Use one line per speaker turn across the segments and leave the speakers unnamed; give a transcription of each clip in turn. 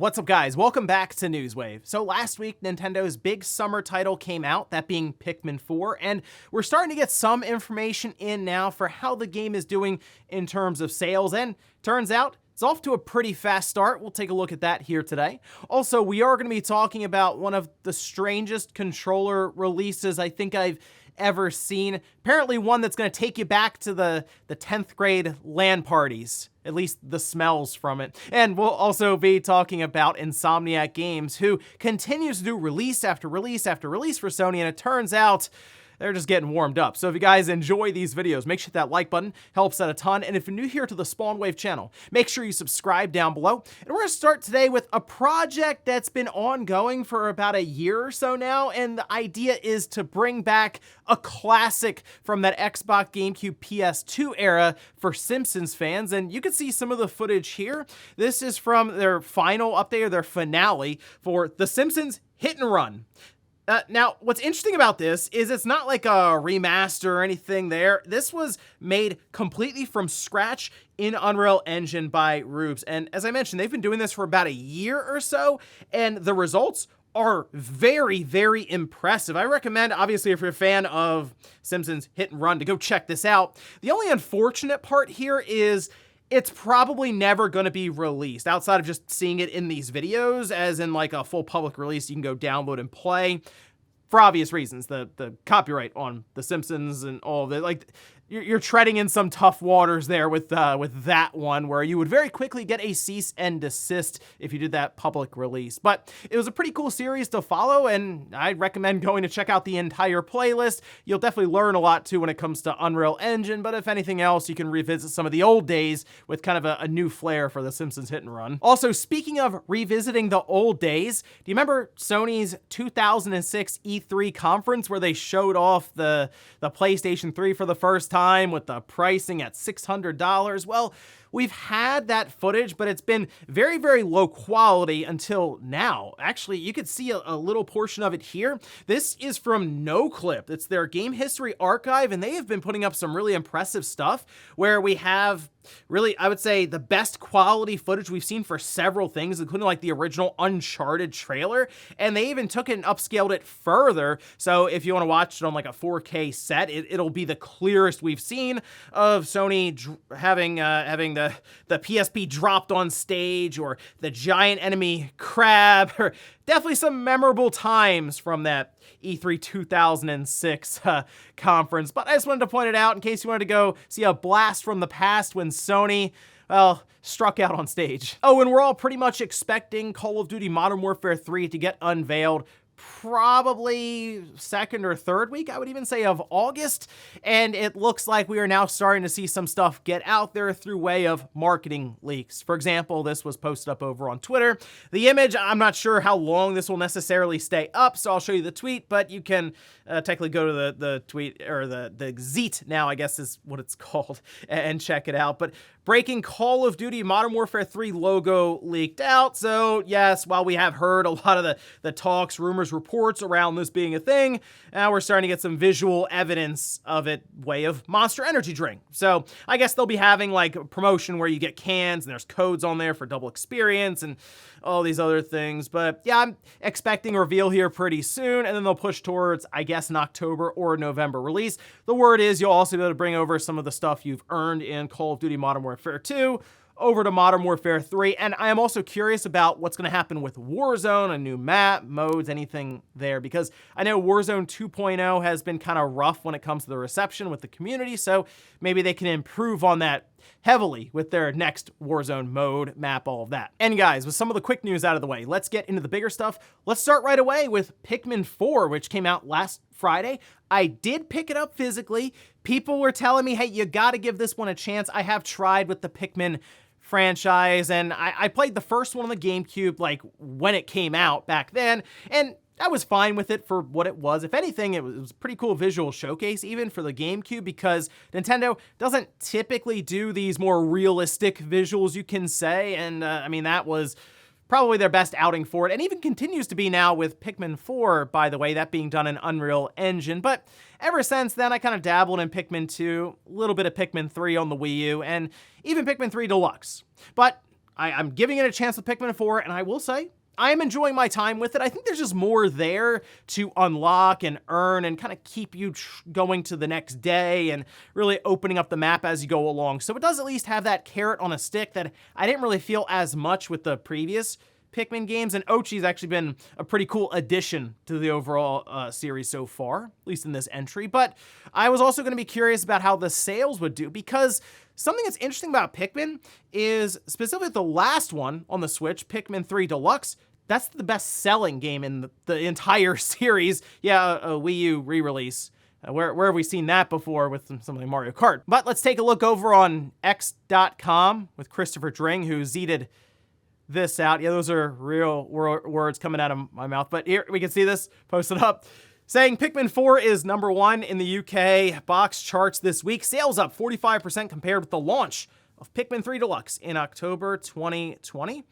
What's up, guys? Welcome back to Newswave. So last week, Nintendo's big summer title came out, that being Pikmin 4, and we're starting to get some information in now for how the game is doing in terms of sales, and turns out it's off to a pretty fast start. We'll take a look at that here today. Also, we are going to be talking about one of the strangest controller releases I think I've ever seen. Apparently one that's going to take you back to the 10th grade LAN parties, at least the smells from it. And we'll also be talking about Insomniac Games, who continues to do release after release after release for Sony, and it turns out they're just getting warmed up. So if you guys enjoy these videos, make sure to hit that like button, helps out a ton. And if you're new here to the Spawnwave channel, make sure you subscribe down below. And we're gonna start today with a project that's been ongoing for about a year or so now. And the idea is to bring back a classic from that Xbox, GameCube, PS2 era for Simpsons fans. And you can see some of the footage here. This is from their final update, or their finale for The Simpsons Hit and Run. Now, what's interesting about this is it's not like a remaster or anything there. This was made completely from scratch in Unreal Engine by Rubes. And as I mentioned, they've been doing this for about a year or so, and the results are very, very impressive. I recommend, obviously, if you're a fan of Simpsons Hit and Run, to go check this out. The only unfortunate part here is it's probably never going to be released outside of just seeing it in these videos, as in like a full public release you can go download and play. For obvious reasons, the copyright on The Simpsons and all of that, like, you're treading in some tough waters there with that one, where you would very quickly get a cease and desist if you did that public release. But it was a pretty cool series to follow, and I'd recommend going to check out the entire playlist. You'll definitely learn a lot too when it comes to Unreal Engine, but if anything else, you can revisit some of the old days with kind of a new flair for The Simpsons Hit and Run. Also, speaking of revisiting the old days, do you remember Sony's 2006 E3 conference where they showed off the PlayStation 3 for the first time with the pricing at $600? Well, we've had that footage, but it's been very, very low quality until now. Actually, you could see a little portion of it here. This is from NoClip. It's their game history archive, and they have been putting up some really impressive stuff where we have really, I would say, the best quality footage we've seen for several things, including like the original Uncharted trailer. And they even took it and upscaled it further. So if you want to watch it on like a 4K set, it'll be the clearest we've seen of Sony having the PSP dropped on stage, or the giant enemy crab, or definitely some memorable times from that E3 2006 conference. But I just wanted to point it out in case you wanted to go see a blast from the past when Sony, well, struck out on stage. Oh, and we're all pretty much expecting Call of Duty Modern Warfare 3 to get unveiled probably second or third week, I would even say, of August. And it looks like we are now starting to see some stuff get out there through way of marketing leaks. For example, this was posted up over on Twitter. The image, I'm not sure how long this will necessarily stay up, so I'll show you the tweet, but you can technically go to the tweet, or the Zeet now, I guess is what it's called, and check it out. But breaking Call of Duty Modern Warfare 3 logo leaked out. So yes, while we have heard a lot of the talks, rumors, reports around this being a thing, now we're starting to get some visual evidence of it, way of Monster Energy drink. So I guess they'll be having like a promotion where you get cans and there's codes on there for double experience and all these other things. But yeah, I'm expecting a reveal here pretty soon, and then they'll push towards, I guess, an October or November release. The word is you'll also be able to bring over some of the stuff you've earned in Call of Duty Modern Warfare 2 over to Modern Warfare 3. And I am also curious about what's going to happen with Warzone, a new map, modes, anything there, because I know Warzone 2.0 has been kind of rough when it comes to the reception with the community, so maybe they can improve on that heavily with their next Warzone mode, map, all of that. And guys, with some of the quick news out of the way, let's get into the bigger stuff. Let's start right away with Pikmin 4, which came out last Friday. I did pick it up physically. People were telling me, hey, you gotta give this one a chance. I have tried with the Pikmin franchise, and I played the first one on the GameCube, like, when it came out back then, and I was fine with it for what it was. If anything, it was a pretty cool visual showcase, even for the GameCube, because Nintendo doesn't typically do these more realistic visuals, you can say, and I mean, that was probably their best outing for it, and even continues to be now with Pikmin 4, by the way, that being done in Unreal Engine. But ever since then, I kind of dabbled in Pikmin 2, a little bit of Pikmin 3 on the Wii U, and even Pikmin 3 Deluxe. But I'm giving it a chance with Pikmin 4, and I will say, I am enjoying my time with it. I think there's just more there to unlock and earn and kind of keep you going to the next day and really opening up the map as you go along. So it does at least have that carrot on a stick that I didn't really feel as much with the previous Pikmin games, and Ochi's actually been a pretty cool addition to the overall series so far, at least in this entry. But I was also going to be curious about how the sales would do, because something that's interesting about Pikmin is specifically the last one on the Switch, Pikmin 3 Deluxe. That's the best-selling game in the entire series. Yeah, a Wii U re-release. Where have we seen that before with something like Mario Kart? But let's take a look over on X.com with Christopher Dring, who zeeted this out. Yeah, those are real words coming out of my mouth. But here we can see this posted up, saying Pikmin 4 is #1 in the UK box charts this week. Sales up 45% compared with the launch of Pikmin 3 Deluxe in October 2020.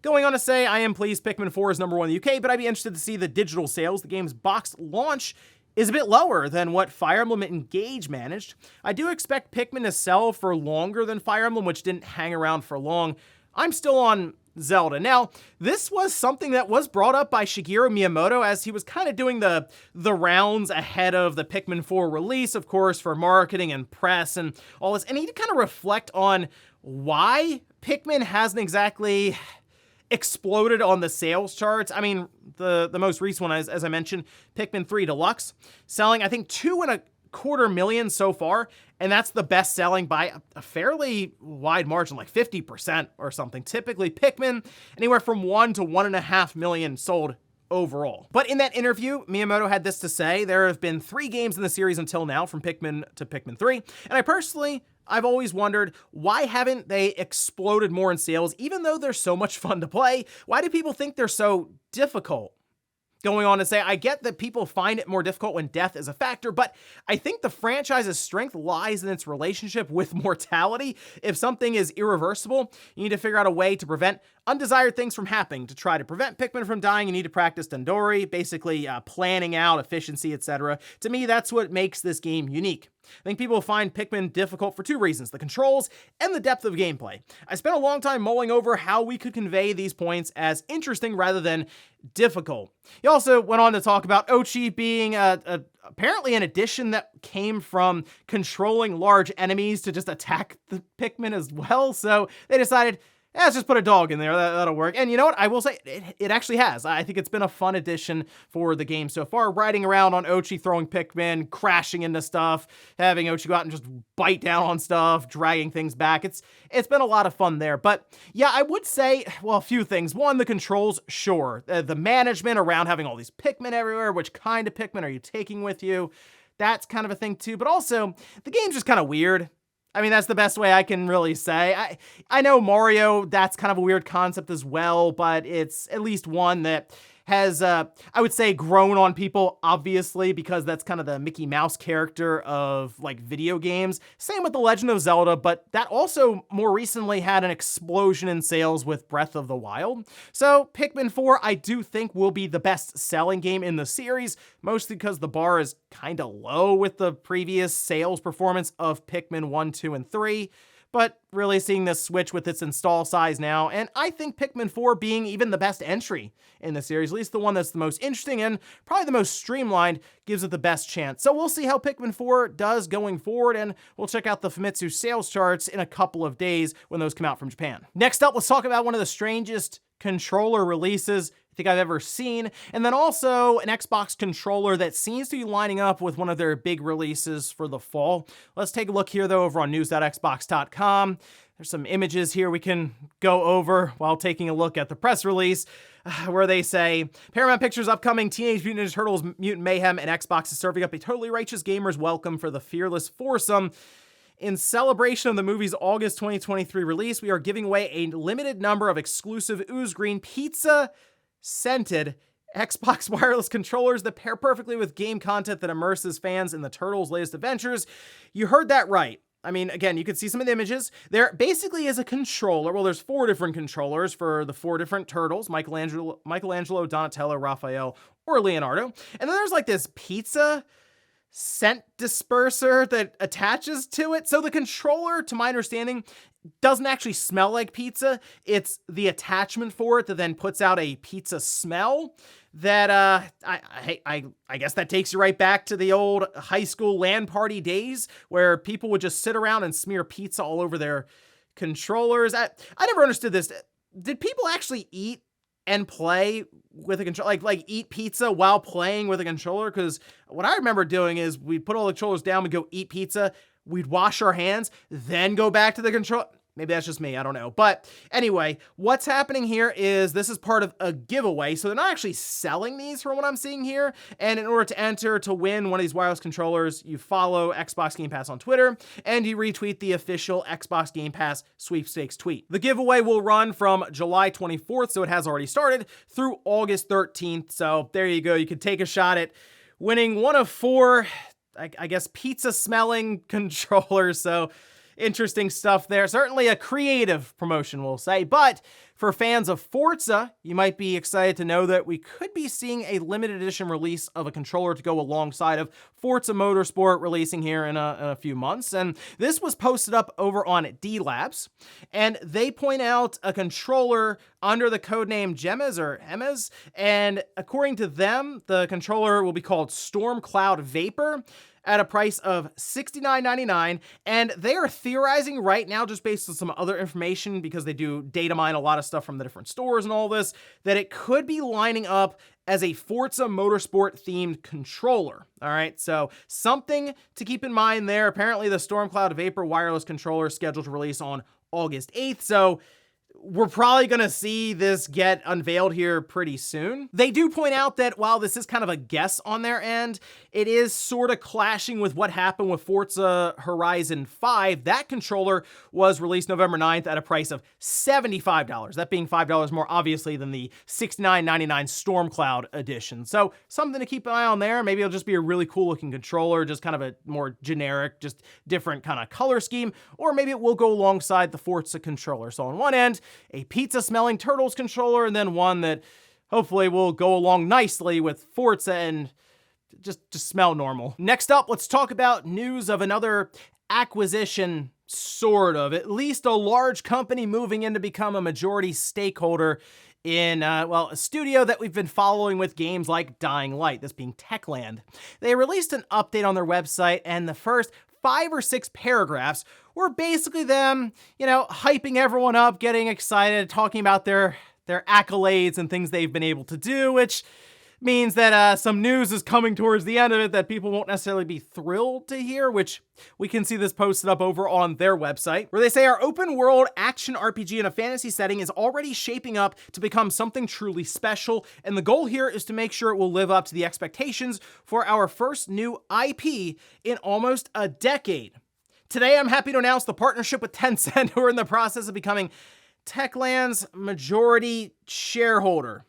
Going on to say, I am pleased Pikmin 4 is #1 in the UK, but I'd be interested to see the digital sales. The game's box launch is a bit lower than what Fire Emblem Engage managed. I do expect Pikmin to sell for longer than Fire Emblem, which didn't hang around for long. I'm still on Zelda. Now, this was something that was brought up by Shigeru Miyamoto as he was kind of doing the rounds ahead of the Pikmin 4 release, of course, for marketing and press and all this. And he kind of reflect on why Pikmin hasn't exactly exploded on the sales charts. I mean, the most recent one, as I mentioned, Pikmin 3 Deluxe, selling, I think, 2.25 million so far, and that's the best selling by a fairly wide margin, like 50% or something. Typically, Pikmin, anywhere from 1 to 1.5 million sold overall. But in that interview, Miyamoto had this to say: there have been 3 games in the series until now, from Pikmin to Pikmin 3, and I've always wondered, why haven't they exploded more in sales, even though they're so much fun to play? Why do people think they're so difficult? Going on to say, I get that people find it more difficult when death is a factor, but I think the franchise's strength lies in its relationship with mortality. If something is irreversible, you need to figure out a way to prevent undesired things from happening. To try to prevent Pikmin from dying, you need to practice Dandori, basically planning out, efficiency, etc. To me, that's what makes this game unique. I think people find Pikmin difficult for 2 reasons: the controls and the depth of gameplay. I spent a long time mulling over how we could convey these points as interesting rather than difficult. He also went on to talk about Ochi being apparently an addition that came from controlling large enemies to just attack the Pikmin as well. So they decided, let's just put a dog in there, that'll work. And you know what? I will say, it actually has. I think it's been a fun addition for the game so far. Riding around on Ochi, throwing Pikmin, crashing into stuff, having Ochi go out and just bite down on stuff, dragging things back. It's been a lot of fun there. But yeah, I would say, well, a few things. One, the controls, sure. The management around having all these Pikmin everywhere, which kind of Pikmin are you taking with you? That's kind of a thing too. But also, the game's just kind of weird. I mean, that's the best way I can really say. I know Mario, that's kind of a weird concept as well, but it's at least one that has, I would say, grown on people, obviously, because that's kind of the Mickey Mouse character of, like, video games. Same with The Legend of Zelda, but that also more recently had an explosion in sales with Breath of the Wild. So Pikmin 4, I do think, will be the best-selling game in the series, mostly because the bar is kind of low with the previous sales performance of Pikmin 1, 2, and 3. But really seeing this Switch with its install size now, and I think Pikmin 4 being even the best entry in the series, at least the one that's the most interesting and probably the most streamlined, gives it the best chance. So we'll see how Pikmin 4 does going forward, and we'll check out the Famitsu sales charts in a couple of days when those come out from Japan. Next up, let's talk about one of the strangest controller releases I think I've ever seen, and then also an Xbox controller that seems to be lining up with one of their big releases for the fall. Let's take a look here, though, over on news.xbox.com. There's some images here we can go over while taking a look at the press release, where they say, Paramount Pictures' upcoming Teenage Mutant Ninja Turtles Mutant Mayhem, and Xbox is serving up a totally righteous gamer's welcome for the fearless foursome. In celebration of the movie's August 2023 release, we are giving away a limited number of exclusive Ooze Green pizza-scented Xbox wireless controllers that pair perfectly with game content that immerses fans in the Turtles' latest adventures. You heard that right. I mean, again, you can see some of the images. There basically is a controller. Well, there's 4 different controllers for the 4 different Turtles: Michelangelo, Donatello, Raphael, or Leonardo. And then there's like this pizza scent disperser that attaches to it. So the controller, to my understanding, doesn't actually smell like pizza. It's the attachment for it that then puts out a pizza smell that I guess that takes you right back to the old high school LAN party days where people would just sit around and smear pizza all over their controllers. I never understood this. Did people actually eat and play with a controller, like eat pizza while playing with a controller? Because what I remember doing is we'd put all the controllers down, we'd go eat pizza, we'd wash our hands, then go back to the controller. Maybe that's just me, I don't know. But anyway, what's happening here is this is part of a giveaway. So they're not actually selling these from what I'm seeing here. And in order to enter to win one of these wireless controllers, you follow Xbox Game Pass on Twitter and you retweet the official Xbox Game Pass sweepstakes tweet. The giveaway will run from July 24th, so it has already started, through August 13th. So there you go. You could take a shot at winning one of 4, I guess, pizza smelling controllers. So interesting stuff there. Certainly a creative promotion, we'll say. But for fans of Forza, you might be excited to know that we could be seeing a limited edition release of a controller to go alongside of Forza Motorsport releasing here in a few months. And this was posted up over on D-Labs. And they point out a controller under the codename Gemmas or Emmas. And according to them, the controller will be called Storm Cloud Vapor, at a price of $69.99, and they are theorizing right now, just based on some other information, because they do data mine a lot of stuff from the different stores and all this, that it could be lining up as a Forza Motorsport themed controller. All right, so something to keep in mind there. Apparently the Stormcloud Vapor wireless controller is scheduled to release on August 8th, so we're probably going to see this get unveiled here pretty soon. They do point out that while this is kind of a guess on their end, it is sort of clashing with what happened with Forza Horizon 5. That controller was released November 9th at a price of $75, that being $5 more obviously than the $69.99 Stormcloud edition. So something to keep an eye on there. Maybe it'll just be a really cool looking controller, just kind of a more generic, just different kind of color scheme, or maybe it will go alongside the Forza controller. So on one end, a pizza-smelling Turtles controller, and then one that hopefully will go along nicely with Forza and just smell normal. Next up, let's talk about news of another acquisition, sort of. At least a large company moving in to become a majority stakeholder in, a studio that we've been following with games like Dying Light, this being Techland. They released an update on their website, and the first 5 or 6 paragraphs were basically them, hyping everyone up, getting excited, talking about their accolades and things they've been able to do, which means that some news is coming towards the end of it that people won't necessarily be thrilled to hear, which we can see this posted up over on their website, where they say our open world action RPG in a fantasy setting is already shaping up to become something truly special, and the goal here is to make sure it will live up to the expectations for our first new IP in almost a decade. Today, I'm happy to announce the partnership with Tencent, who are in the process of becoming Techland's majority shareholder.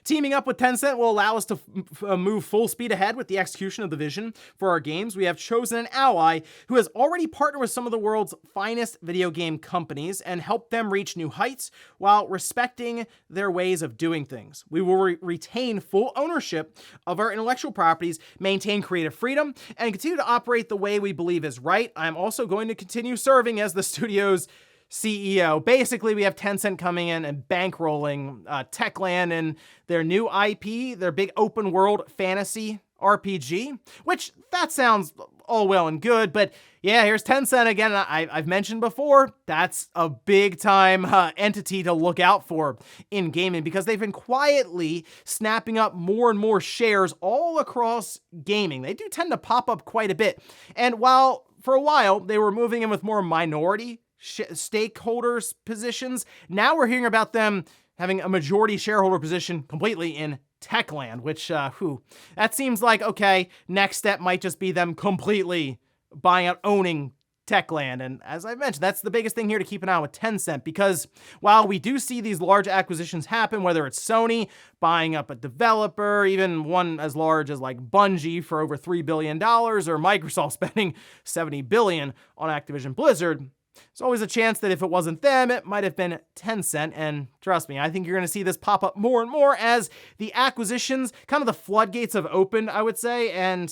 Teaming up with Tencent will allow us to move full speed ahead with the execution of the vision for our games. We have chosen an ally who has already partnered with some of the world's finest video game companies and helped them reach new heights while respecting their ways of doing things. We will retain full ownership of our intellectual properties, maintain creative freedom, and continue to operate the way we believe is right. I'm also going to continue serving as the studio's CEO. Basically, we have Tencent coming in and bankrolling Techland and their new IP, their big open world fantasy RPG, which that sounds all well and good, but yeah, here's Tencent again. I've mentioned before, that's a big time entity to look out for in gaming because they've been quietly snapping up more and more shares all across gaming. They do tend to pop up quite a bit. And while for a while they were moving in with more minority stakeholders positions, now we're hearing about them having a majority shareholder position completely in Techland, which, that seems like, okay, next step might just be them completely buying out, owning Techland. And as I mentioned, that's the biggest thing here to keep an eye on with Tencent, because while we do see these large acquisitions happen, whether it's Sony buying up a developer, even one as large as like Bungie for over $3 billion, or Microsoft spending $70 billion on Activision Blizzard, There's always a chance that if it wasn't them, it might have been Tencent, and trust me, I think you're going to see this pop up more and more as the acquisitions, kind of the floodgates have opened, I would say, and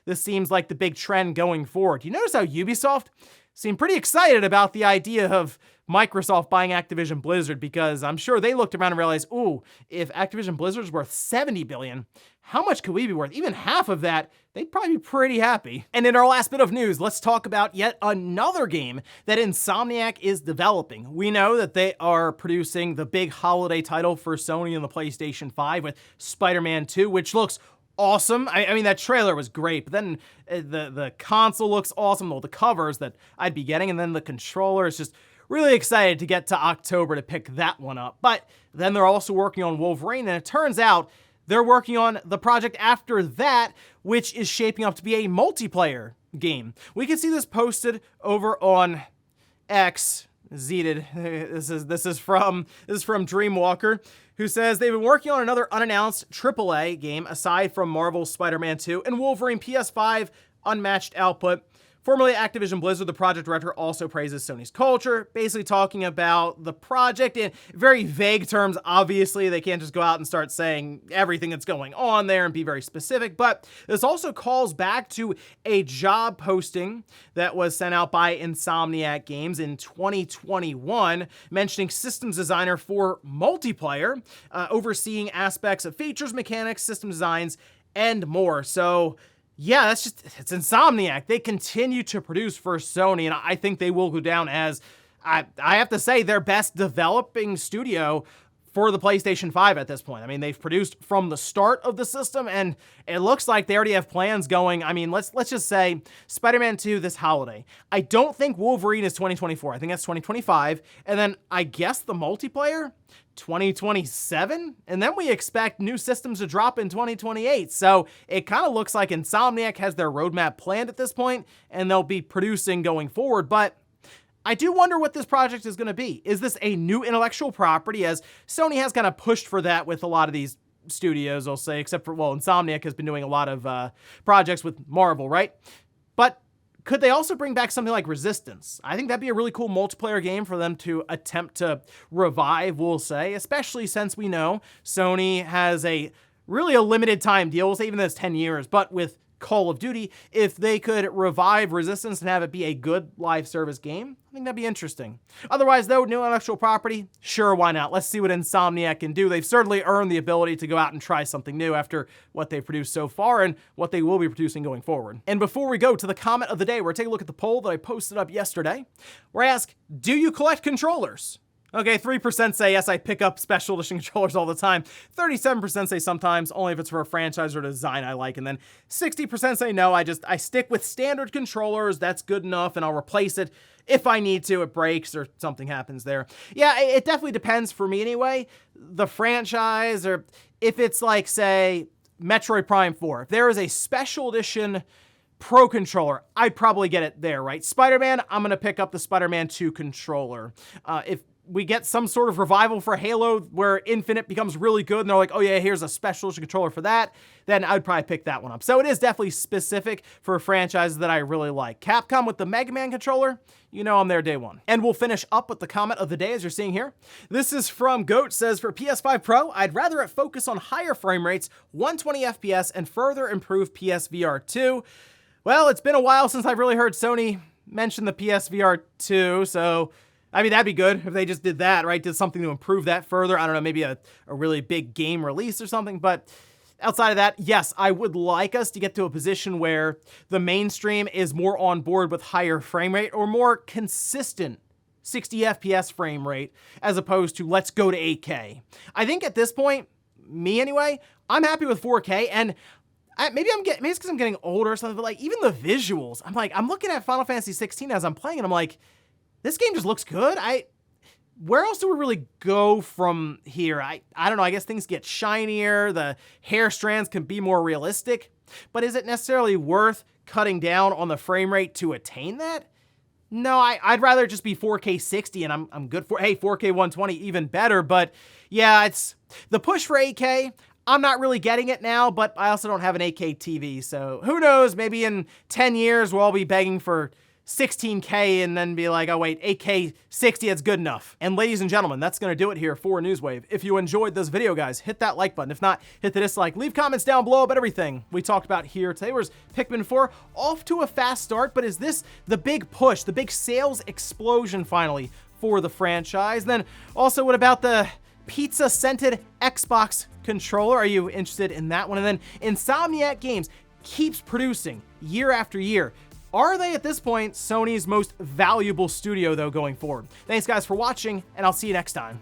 this seems like the big trend going forward. You notice how Ubisoft seemed pretty excited about the idea of Microsoft buying Activision Blizzard, because I'm sure they looked around and realized, ooh, if Activision Blizzard's worth $70 billion, how much could we be worth? Even half of that, they'd probably be pretty happy. And in our last bit of news, let's talk about yet another game that Insomniac is developing. We know that they are producing the big holiday title for Sony and the PlayStation 5 with Spider-Man 2, which looks awesome. I mean, that trailer was great, but then the console looks awesome, all the covers that I'd be getting, and then the controller is just really excited to get to October to pick that one up. But then they're also working on Wolverine, and it turns out they're working on the project after that, which is shaping up to be a multiplayer game. We can see this posted over on X. Zeeted. This is from Dreamwalker, who says they've been working on another unannounced AAA game aside from Marvel's Spider-Man 2 and Wolverine PS5 unmatched output. Formerly Activision Blizzard, the project director also praises Sony's culture, basically talking about the project in very vague terms. Obviously, they can't just go out and start saying everything that's going on there and be very specific, but this also calls back to a job posting that was sent out by Insomniac Games in 2021, mentioning systems designer for multiplayer, overseeing aspects of features, mechanics, system designs, and more. So yeah, it's Insomniac. They continue to produce for Sony, and I think they will go down as, I have to say, their best developing studio for the PlayStation 5 at this point. I mean, they've produced from the start of the system, and it looks like they already have plans going. I mean, let's just say Spider-Man 2 this holiday. I don't think Wolverine is 2024. I think that's 2025. And then I guess the multiplayer, 2027? And then we expect new systems to drop in 2028. So it kind of looks like Insomniac has their roadmap planned at this point, and they'll be producing going forward. But I do wonder what this project is going to be. Is this a new intellectual property, as Sony has kind of pushed for that with a lot of these studios, I'll say, except for, well, Insomniac has been doing a lot of projects with Marvel, right? But could they also bring back something like Resistance? I think that'd be a really cool multiplayer game for them to attempt to revive, we'll say, especially since we know Sony has a limited time deal. We'll say even this 10 years, but with Call of Duty, if they could revive Resistance and have it be a good live service game, I think that'd be interesting. Otherwise, though, new intellectual property, sure, why not? Let's see what Insomniac can do. They've certainly earned the ability to go out and try something new after what they've produced so far and what they will be producing going forward. And before we go to the comment of the day, we're taking a look at the poll that I posted up yesterday, where I ask, do you collect controllers? Okay, 3% say yes, I pick up special edition controllers all the time. 37% say sometimes, only if it's for a franchise or design I like. And then 60% say no, I stick with standard controllers, that's good enough, and I'll replace it if I need to, it breaks or something happens there. Yeah, it definitely depends for me anyway. The franchise, or if it's like, say, Metroid Prime 4. If there is a special edition Pro controller, I'd probably get it there, right? Spider-Man, I'm going to pick up the Spider-Man 2 controller. If we get some sort of revival for Halo where Infinite becomes really good and they're like, oh yeah, here's a special edition controller for that, then I'd probably pick that one up. So it is definitely specific for franchises that I really like. Capcom with the Mega Man controller, you know I'm there day one. And we'll finish up with the comment of the day as you're seeing here. This is from Goat, says, for PS5 Pro, I'd rather it focus on higher frame rates, 120 FPS, and further improve PSVR 2. Well, it's been a while since I've really heard Sony mention the PSVR 2, so I mean, that'd be good if they just did that, right? Did something to improve that further. I don't know, maybe a really big game release or something. But outside of that, yes, I would like us to get to a position where the mainstream is more on board with higher frame rate or more consistent 60 FPS frame rate as opposed to let's go to 8K. I think at this point, me anyway, I'm happy with 4K, and maybe it's because I'm getting older or something, but like even the visuals, I'm looking at Final Fantasy 16 as I'm playing, and I'm like, this game just looks good. Where else do we really go from here? I don't know. I guess things get shinier. The hair strands can be more realistic. But is it necessarily worth cutting down on the frame rate to attain that? No, I'd rather just be 4K 60 and I'm good for, hey, 4K 120, even better. But yeah, it's the push for 8K. I'm not really getting it now, but I also don't have an 8K TV. So who knows? Maybe in 10 years, we'll all be begging for 16K and then be like, oh wait, 8K 60, that's good enough. And ladies and gentlemen, that's gonna do it here for Newswave. If you enjoyed this video, guys, hit that like button. If not, hit the dislike. Leave comments down below about everything we talked about here today. Where's Pikmin 4 off to a fast start, but is this the big push, the big sales explosion finally for the franchise? Then also, what about the pizza-scented Xbox controller? Are you interested in that one? And then Insomniac Games keeps producing year after year. Are they, at this point, Sony's most valuable studio, though, going forward? Thanks, guys, for watching, and I'll see you next time.